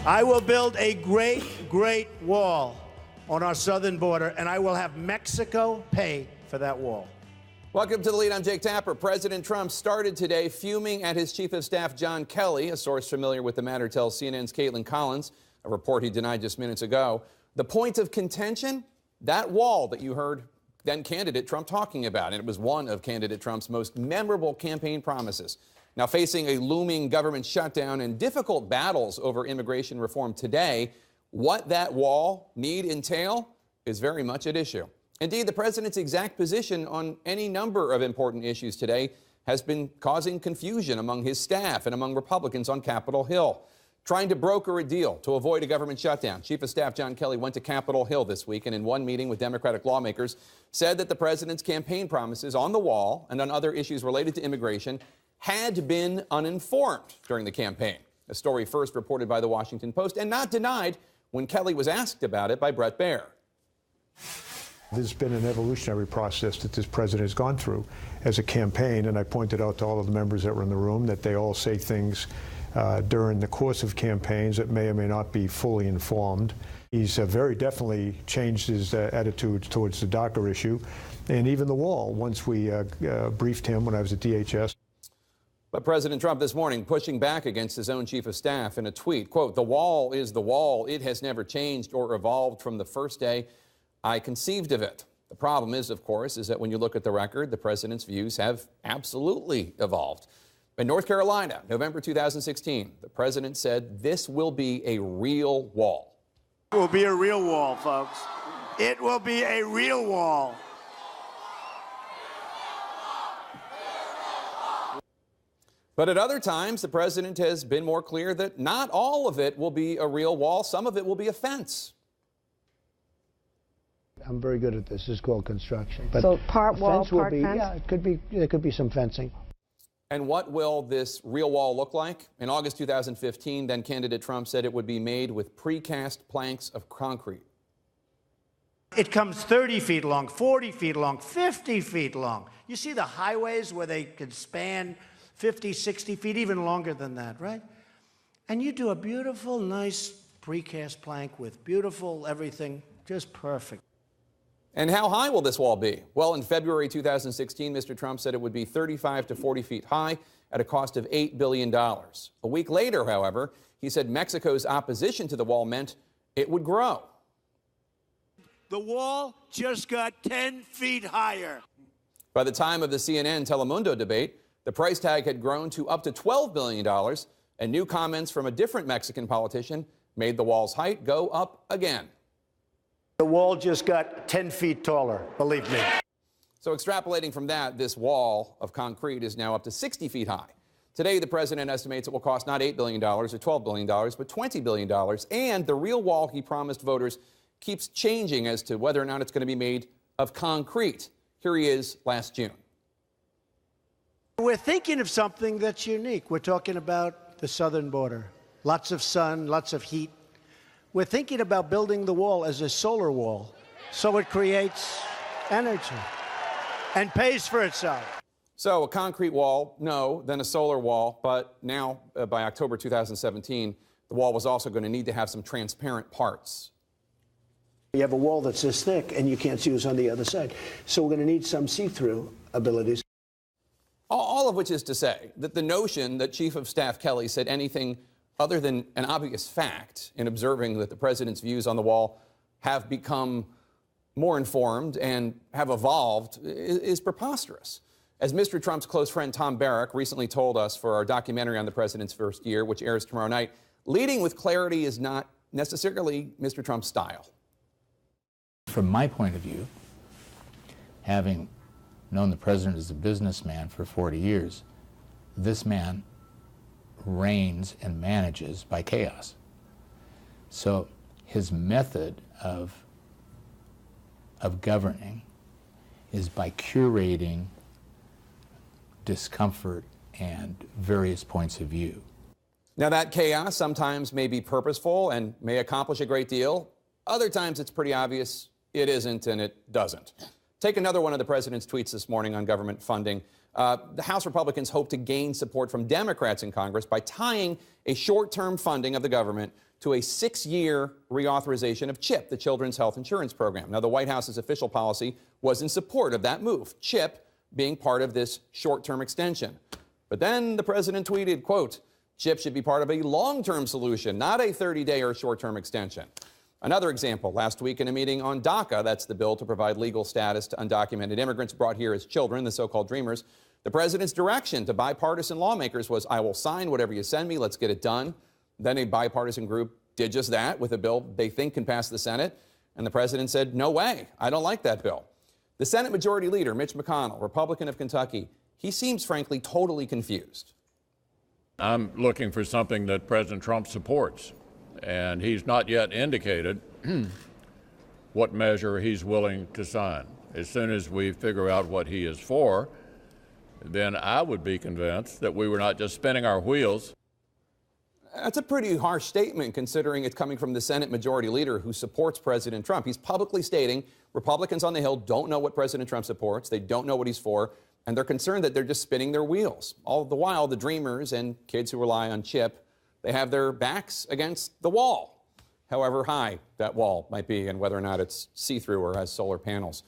I will build a great, great wall on our southern border, and I will have Mexico pay for that wall. Welcome to The Lead. I'm Jake Tapper. President Trump started today fuming at his chief of staff, John Kelly. A source familiar with the matter tells CNN's Caitlin Collins, a report he denied just minutes ago. The point of contention? That wall that you heard then candidate Trump talking about, and it was one of candidate Trump's most memorable campaign promises. Now facing a looming government shutdown and difficult battles over immigration reform today, what that wall need entail is very much at issue. Indeed, the president's exact position on any number of important issues today has been causing confusion among his staff and among Republicans on Capitol Hill. Trying to broker a deal to avoid a government shutdown, Chief of Staff John Kelly went to Capitol Hill this week and in one meeting with Democratic lawmakers said that the president's campaign promises on the wall and on other issues related to immigration had been uninformed during the campaign. A story first reported by the Washington Post and not denied when Kelly was asked about it by Bret Baier. There's been an evolutionary process that this president has gone through as a campaign, and I pointed out to all of the members that were in the room that they all say things during the course of campaigns that may or may not be fully informed. He's very definitely changed his attitude towards the DACA issue, and even the wall, once we briefed him when I was at DHS. But President Trump this morning pushing back against his own chief of staff in a tweet, quote, "The wall is the wall. It has never changed or evolved from the first day I conceived of it." The problem is, of course, is that when you look at the record, the president's views have absolutely evolved. In North Carolina, November 2016, the president said this will be a real wall. It will be a real wall, folks. It will be a real wall. But at other times, the president has been more clear that not all of it will be a real wall. Some of it will be a fence. I'm very good at this. This is called construction. But so part wall, part fence? Yeah, it could be. There could be some fencing. And what will this real wall look like? In August 2015, then candidate Trump said it would be made with precast planks of concrete. It comes 30 feet long, 40 feet long, 50 feet long. You see the highways where they can span 50, 60 feet, even longer than that, right? And you do a beautiful, nice precast plank with beautiful everything, just perfect. And how high will this wall be? Well, in February 2016, Mr. Trump said it would be 35 to 40 feet high at a cost of $8 billion. A week later, however, he said Mexico's opposition to the wall meant it would grow. The wall just got 10 feet higher. By the time of the CNN Telemundo debate, the price tag had grown to up to $12 billion, and new comments from a different Mexican politician made the wall's height go up again. The wall just got 10 feet taller, believe me. So extrapolating from that, this wall of concrete is now up to 60 feet high. Today, the president estimates it will cost not $8 billion or $12 billion, but $20 billion. And the real wall he promised voters keeps changing as to whether or not it's going to be made of concrete. Here he is last June. We're thinking of something that's unique. We're talking about the southern border. Lots of sun, lots of heat. We're thinking about building the wall as a solar wall, so it creates energy and pays for itself. So a concrete wall, no, then a solar wall. But now, by October 2017, the wall was also going to need to have some transparent parts. You have a wall that's this thick, and you can't see what's on the other side. So we're going to need some see-through abilities. All of which is to say that the notion that Chief of Staff Kelly said anything other than an obvious fact in observing that the president's views on the wall have become more informed and have evolved is preposterous. As Mr. Trump's close friend Tom Barrack recently told us for our documentary on the president's first year, which airs tomorrow night, leading with clarity is not necessarily Mr. Trump's style. From my point of view, having known the president as a businessman for 40 years, this man reigns and manages by chaos. So his method of governing is by curating discomfort and various points of view. Now that chaos sometimes may be purposeful and may accomplish a great deal. Other times it's pretty obvious it isn't and it doesn't. Take another one of the president's tweets this morning on government funding. The House Republicans hope to gain support from Democrats in Congress by tying a short-term funding of the government to a 6-year reauthorization of CHIP, the Children's Health Insurance Program. Now, the White House's official policy was in support of that move, CHIP being part of this short-term extension. But then the president tweeted, quote, CHIP should be part of a long-term solution, not a 30-day or short-term extension. Another example, last week in a meeting on DACA, that's the bill to provide legal status to undocumented immigrants brought here as children, the so-called Dreamers, the president's direction to bipartisan lawmakers was, I will sign whatever you send me, let's get it done. Then a bipartisan group did just that with a bill they think can pass the Senate, and the president said, no way, I don't like that bill. The Senate Majority Leader, Mitch McConnell, Republican of Kentucky, he seems frankly totally confused. I'm looking for something that President Trump supports, and he's not yet indicated what measure he's willing to sign. As soon as we figure out what he is for, then I would be convinced that we were not just spinning our wheels. That's a pretty harsh statement considering it's coming from the Senate Majority Leader who supports President Trump. He's publicly stating Republicans on the Hill don't know what President Trump supports, they don't know what he's for, and they're concerned that they're just spinning their wheels. All the while, the Dreamers and kids who rely on CHIP, they have their backs against the wall, however high that wall might be and whether or not it's see-through or has solar panels.